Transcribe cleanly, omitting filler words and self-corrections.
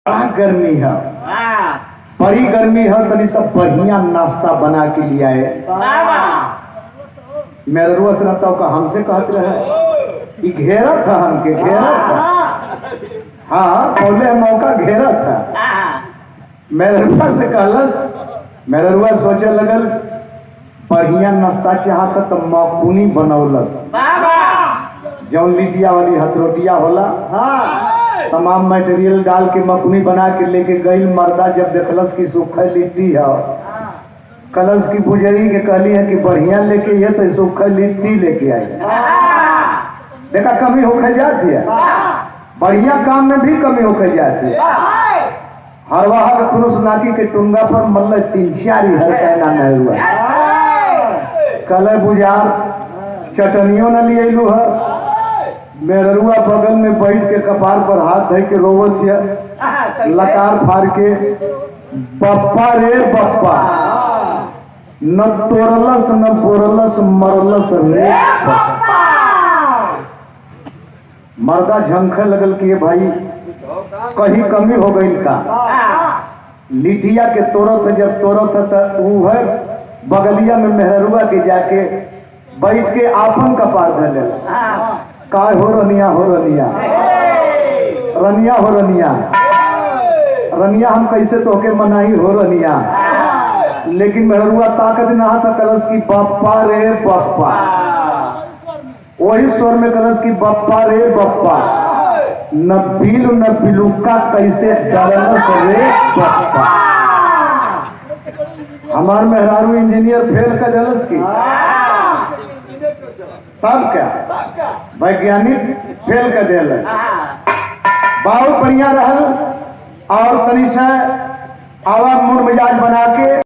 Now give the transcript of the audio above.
बड़ा गर्मी है, बड़ी गर्मी है, तनी सब बढ़िया नाश्ता बना के लिया है। मेरे रोज रहता का हमसे कहते रहे कि घेरा था, हमके घेरा था। हाँ पहले मौका घेरा था। मेरे रुआ से कहलस, मेरे रुआ सोचे लगल बढ़िया नाश्ता चाहता तो मकुनी बनौलस, जौन लिटिया वाली हथरोटिया होला, तमाम मटेरियल डाल के मकुनी बना के लेके गई। मर्दा जब देखलस कि सूखल लिट्टी है, कलश की पुजरी के कहली है कि बढ़िया लेके ये तो सूखल लिट्टी लेके आई। देखा कमी होकर जाती है, बढ़िया काम में भी कमी होकर जाती है। हरवाहा का खुनुस नाकी के टुंगा पर मल्ल 3-4 कहना नहीं हुआ। कल बुझार चटनियों न ले लू है। मेरुआ बगल में बैठ के कपार पर हाथ धर के रोवत है, लकार फाड़ के, बप्पा रे बप्पा, न तोरलस न बोरलस मरलस रे बप्पा। मर्दा झंखे लगल कि भाई कहीं कमी हो गई का। लिटिया के तोरत है, जब तोरत है तो वो है बगलिया में मेहरुआ के जाके बैठ के आपन कपार धर ले। काय हो रनिया, हो रनिया, रनिया हो रनिया, रनिया हम कैसे तोके मनाई हो रनिया। लेकिन मेहरुआ ताकत ना था, कलश की बप्पा रे बप्पा, वही स्वर में कलश की बप्पा रे बप्पा, न बिल न बिलुका कैसे डरलस रे बप्पा। हमार मेहरारू इंजीनियर फेल का जलस की, तब क्या वैज्ञानिक फेल कर दिल। बहुत बढ़िया रहल और तनी से आवाज मूड मिजाज बना के